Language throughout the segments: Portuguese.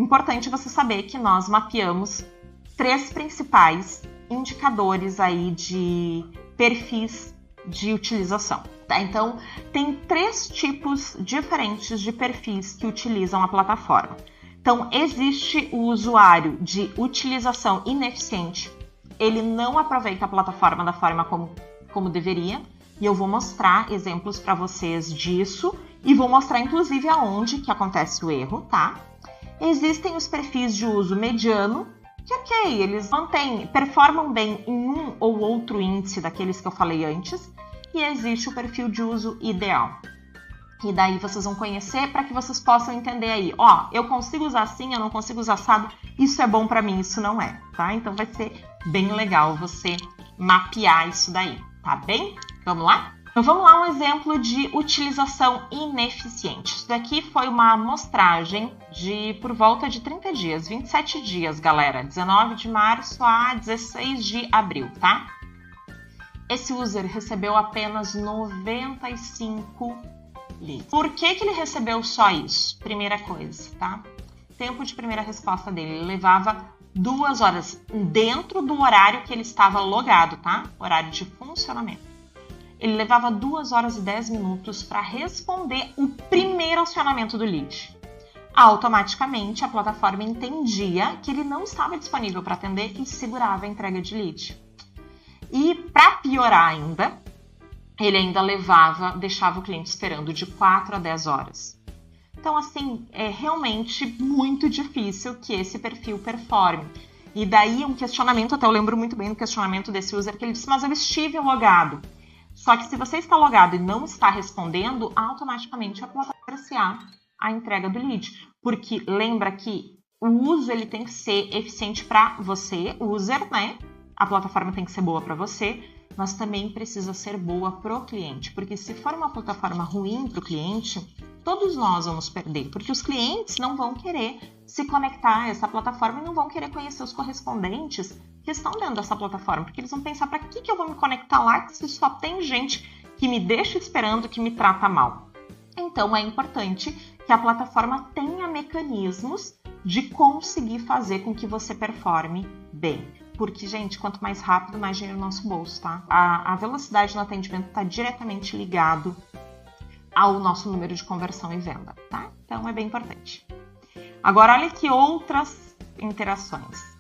importante você saber que nós mapeamos 3 principais indicadores aí de perfis de utilização. Tá? Então, tem 3 tipos diferentes de perfis que utilizam a plataforma. Então, existe o usuário de utilização ineficiente. Ele não aproveita a plataforma da forma como deveria. E eu vou mostrar exemplos para vocês disso. E vou mostrar, inclusive, aonde que acontece o erro, tá? Existem os perfis de uso mediano, que ok, eles performam bem em um ou outro índice daqueles que eu falei antes. E existe o perfil de uso ideal. E daí vocês vão conhecer para que vocês possam entender aí, ó, eu consigo usar assim, eu não consigo usar assado, isso é bom para mim, isso não é, tá? Então vai ser bem legal você mapear isso daí, tá bem? Vamos lá? Então vamos lá, um exemplo de utilização ineficiente. Isso daqui foi uma amostragem de por volta de 30 dias, 27 dias, galera, 19 de março a 16 de abril, tá? Esse user recebeu apenas 95 leads. Por que ele recebeu só isso? Primeira coisa, tá? Tempo de primeira resposta dele, ele levava 2 horas dentro do horário que ele estava logado, tá? Horário de funcionamento. Ele levava 2 horas e 10 minutos para responder o primeiro acionamento do lead. Automaticamente, a plataforma entendia que ele não estava disponível para atender e segurava a entrega de lead. E para piorar ainda, ele ainda deixava o cliente esperando de 4 a 10 horas. Então, assim, é realmente muito difícil que esse perfil performe. E daí um questionamento, até eu lembro muito bem do questionamento desse user, que ele disse, mas eu estive logado. Só que se você está logado e não está respondendo, automaticamente a plataforma vai apreciar a entrega do lead. Porque lembra que o uso ele tem que ser eficiente para você, user, né? A plataforma tem que ser boa para você, mas também precisa ser boa para o cliente. Porque se for uma plataforma ruim para o cliente, todos nós vamos perder. Porque os clientes não vão querer se conectar a essa plataforma e não vão querer conhecer os correspondentes que estão dentro dessa plataforma. Porque eles vão pensar, para que eu vou me conectar lá se só tem gente que me deixa esperando, que me trata mal? Então, é importante que a plataforma tenha mecanismos de conseguir fazer com que você performe bem. Porque, gente, quanto mais rápido, mais dinheiro no nosso bolso, tá? A velocidade no atendimento está diretamente ligado ao nosso número de conversão e venda, tá? Então, é bem importante. Agora, olha que outras interações.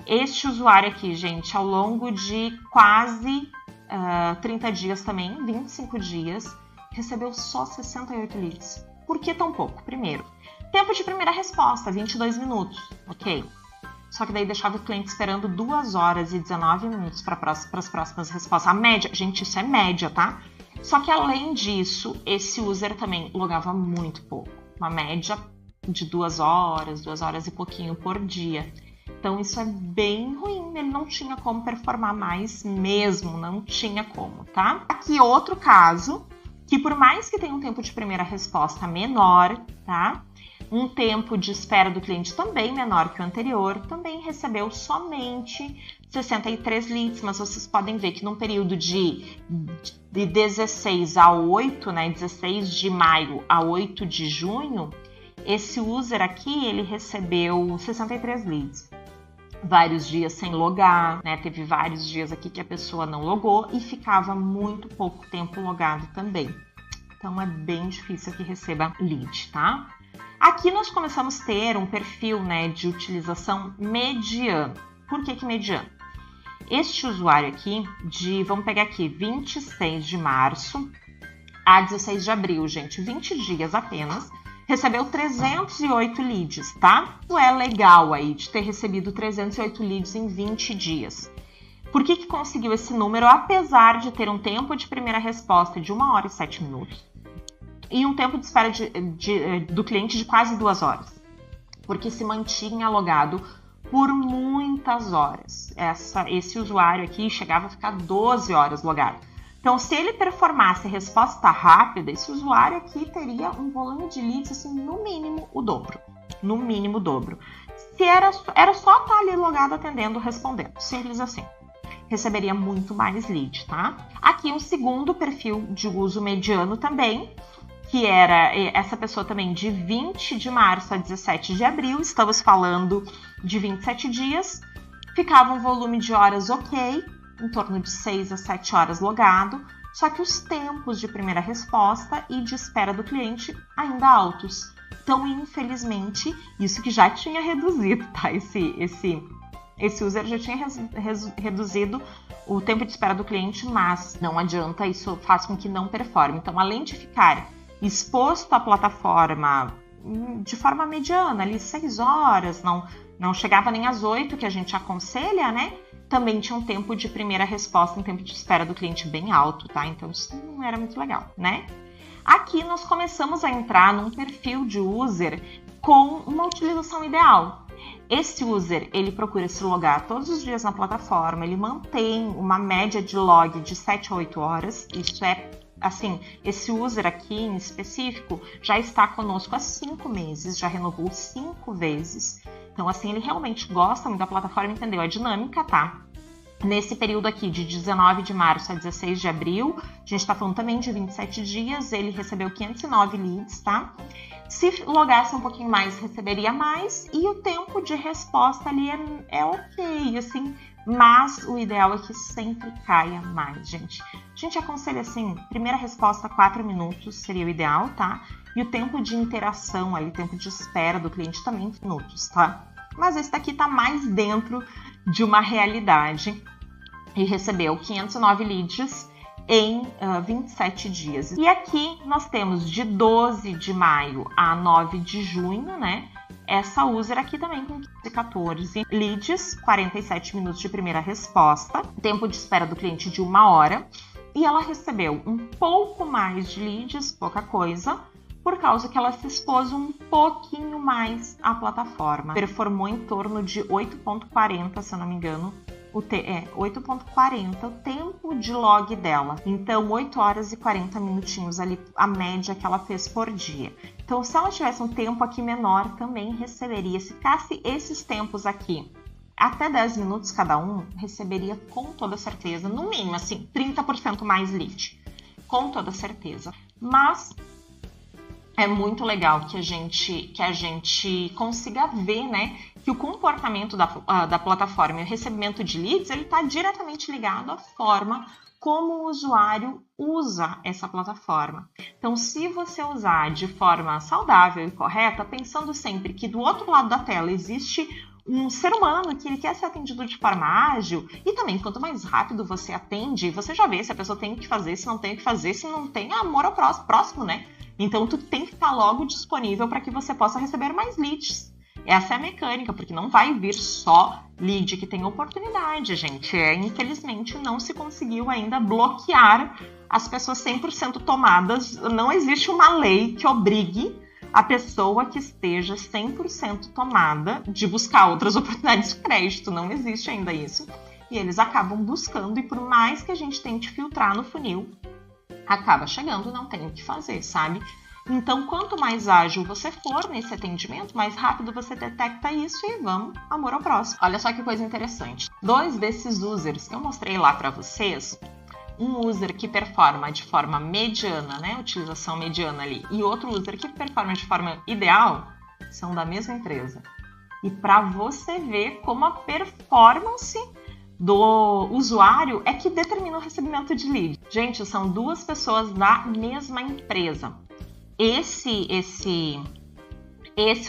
Este usuário aqui, gente, ao longo de quase 30 dias também, 25 dias, recebeu só 68 leads. Por que tão pouco? Primeiro, tempo de primeira resposta, 22 minutos, ok? Só que daí deixava o cliente esperando 2 horas e 19 minutos para as próximas respostas. A média, gente, isso é média, tá? Só que além disso, esse user também logava muito pouco. Uma média de 2 horas e pouquinho por dia. Então isso é bem ruim, ele não tinha como performar mais mesmo, não tinha como, tá? Aqui outro caso, que por mais que tenha um tempo de primeira resposta menor, tá? Um tempo de espera do cliente também menor que o anterior, também recebeu somente 63 leads, mas vocês podem ver que num período de 16 a 8, né, 16 de maio a 8 de junho, esse user aqui, ele recebeu 63 leads. Vários dias sem logar, né, teve vários dias aqui que a pessoa não logou e ficava muito pouco tempo logado também. Então é bem difícil que receba lead, tá? Aqui nós começamos a ter um perfil, né, de utilização mediano. Por que mediano? Este usuário aqui, vamos pegar aqui, 26 de março a 16 de abril, gente, 20 dias apenas, recebeu 308 leads, tá? Não é legal aí de ter recebido 308 leads em 20 dias. Por que conseguiu esse número, apesar de ter um tempo de primeira resposta de 1 hora e 7 minutos? E um tempo de espera do cliente de quase 2 horas, porque se mantinha logado por muitas horas. Esse usuário aqui chegava a ficar 12 horas logado. Então, se ele performasse resposta rápida, esse usuário aqui teria um volume de leads, assim, no mínimo o dobro. No mínimo o dobro. Se era só estar ali logado, atendendo, respondendo. Simples assim. Receberia muito mais lead, tá? Aqui um segundo perfil de uso mediano também, que era essa pessoa também de 20 de março a 17 de abril, estamos falando de 27 dias, ficava um volume de horas ok, em torno de 6 a 7 horas logado, só que os tempos de primeira resposta e de espera do cliente ainda altos. Então, infelizmente, isso que já tinha reduzido, tá? Esse user já tinha reduzido o tempo de espera do cliente, mas não adianta, isso faz com que não performe. Então, além de ficar exposto à plataforma de forma mediana, ali 6 horas, não chegava nem às 8 que a gente aconselha, né? Também tinha um tempo de primeira resposta, um tempo de espera do cliente bem alto, tá? Então isso não era muito legal, né? Aqui nós começamos a entrar num perfil de user com uma utilização ideal. Esse user, ele procura se logar todos os dias na plataforma, ele mantém uma média de log de 7 a 8 horas, isso é assim, esse user aqui em específico já está conosco há 5 meses, já renovou 5 vezes. Então, assim, ele realmente gosta muito da plataforma, entendeu a dinâmica, tá? Nesse período aqui, de 19 de março a 16 de abril, a gente está falando também de 27 dias, ele recebeu 509 leads, tá? Se logasse um pouquinho mais, receberia mais, e o tempo de resposta ali é ok, assim, mas o ideal é que sempre caia mais, gente. A gente aconselha, assim, primeira resposta 4 minutos seria o ideal, tá? E o tempo de interação ali, tempo de espera do cliente também minutos, tá? Mas esse daqui tá mais dentro de uma realidade e recebeu 509 leads em 27 dias. E aqui nós temos de 12 de maio a 9 de junho, né? Essa user aqui também com 14 leads, 47 minutos de primeira resposta, tempo de espera do cliente de 1 hora. E ela recebeu um pouco mais de leads, pouca coisa, por causa que ela se expôs um pouquinho mais à plataforma. Performou em torno de 8.40, se eu não me engano, 8.40 o tempo de log dela. Então, 8 horas e 40 minutinhos ali, a média que ela fez por dia. Então, se ela tivesse um tempo aqui menor, também receberia. Se ficasse esses tempos aqui, até 10 minutos cada um, receberia com toda certeza, no mínimo, assim, 30% mais lead. Com toda certeza. Mas é muito legal que a gente consiga ver, né, que o comportamento da plataforma e o recebimento de leads, ele está diretamente ligado à forma como o usuário usa essa plataforma. Então, se você usar de forma saudável e correta, pensando sempre que do outro lado da tela existe um ser humano que ele quer ser atendido de forma ágil, e também quanto mais rápido você atende, você já vê se a pessoa tem o que fazer, se não tem o que fazer, se não tem amor ao próximo, né? Então, tu tem que estar logo disponível para que você possa receber mais leads. Essa é a mecânica, porque não vai vir só lead que tem oportunidade, gente. Infelizmente, não se conseguiu ainda bloquear as pessoas 100% tomadas. Não existe uma lei que obrigue a pessoa que esteja 100% tomada de buscar outras oportunidades de crédito. Não existe ainda isso. E eles acabam buscando, e por mais que a gente tente filtrar no funil, acaba chegando, não tem o que fazer, sabe? Então, quanto mais ágil você for nesse atendimento, mais rápido você detecta isso e vamos, amor ao próximo. Olha só que coisa interessante. 2 desses users que eu mostrei lá para vocês, um user que performa de forma mediana, né, utilização mediana ali, e outro user que performa de forma ideal, são da mesma empresa. E para você ver como a performance do usuário é que determina o recebimento de lead. Gente, são 2 pessoas da mesma empresa. Esse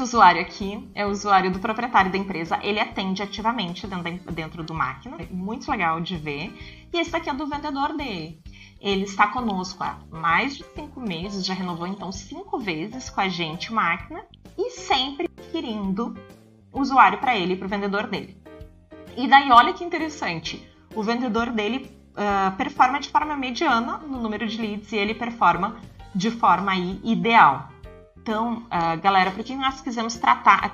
usuário aqui é o usuário do proprietário da empresa, ele atende ativamente dentro do máquina, é muito legal de ver. E esse daqui é do vendedor dele. Ele está conosco há mais de 5 meses, já renovou então 5 vezes com a gente máquina e sempre adquirindo usuário para ele e para o vendedor dele. E daí, olha que interessante, o vendedor dele performa de forma mediana no número de leads e ele performa de forma aí ideal. Então, galera, por que nós quisemos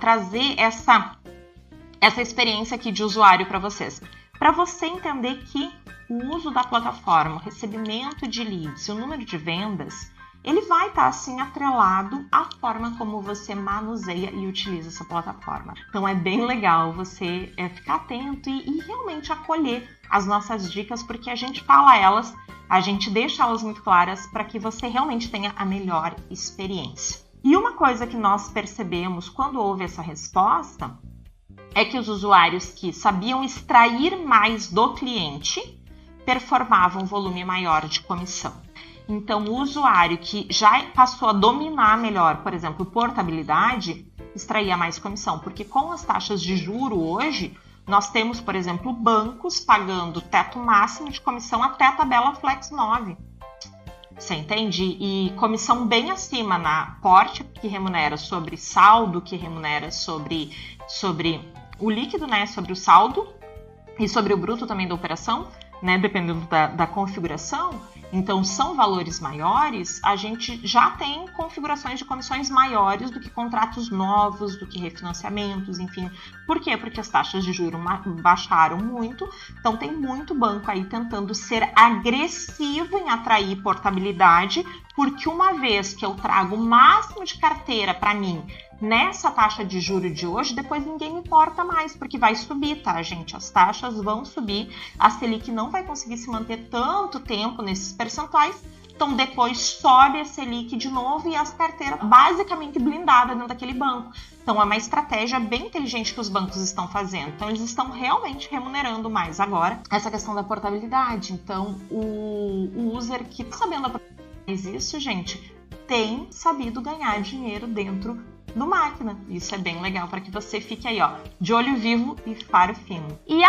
trazer essa experiência aqui de usuário para vocês? Para você entender que o uso da plataforma, o recebimento de leads, o número de vendas, ele vai estar assim atrelado à forma como você manuseia e utiliza essa plataforma. Então é bem legal você ficar atento e realmente acolher as nossas dicas, porque a gente fala elas, a gente deixa elas muito claras para que você realmente tenha a melhor experiência. E uma coisa que nós percebemos quando houve essa resposta é que os usuários que sabiam extrair mais do cliente performavam um volume maior de comissão. Então, o usuário que já passou a dominar melhor, por exemplo, portabilidade, extraía mais comissão, porque com as taxas de juro hoje, nós temos, por exemplo, bancos pagando teto máximo de comissão até a tabela Flex 9. Você entende? E comissão bem acima na porte, que remunera sobre saldo, que remunera sobre o líquido, né? Sobre o saldo e sobre o bruto também da operação, né? Dependendo da configuração. Então, são valores maiores, a gente já tem configurações de comissões maiores do que contratos novos, do que refinanciamentos, enfim. Por quê? Porque as taxas de juros baixaram muito, então tem muito banco aí tentando ser agressivo em atrair portabilidade, porque uma vez que eu trago o máximo de carteira para mim nessa taxa de juros de hoje, depois ninguém me importa mais, porque vai subir, tá, gente? As taxas vão subir, a Selic não vai conseguir se manter tanto tempo nesses percentuais, então depois sobe a Selic de novo e as carteiras basicamente blindadas dentro daquele banco. Então é uma estratégia bem inteligente que os bancos estão fazendo. Então eles estão realmente remunerando mais agora essa questão da portabilidade. Então o user que está sabendo aprender isso, gente, tem sabido ganhar dinheiro dentro do máquina. Isso é bem legal para que você fique aí, ó, de olho vivo e faro fino. E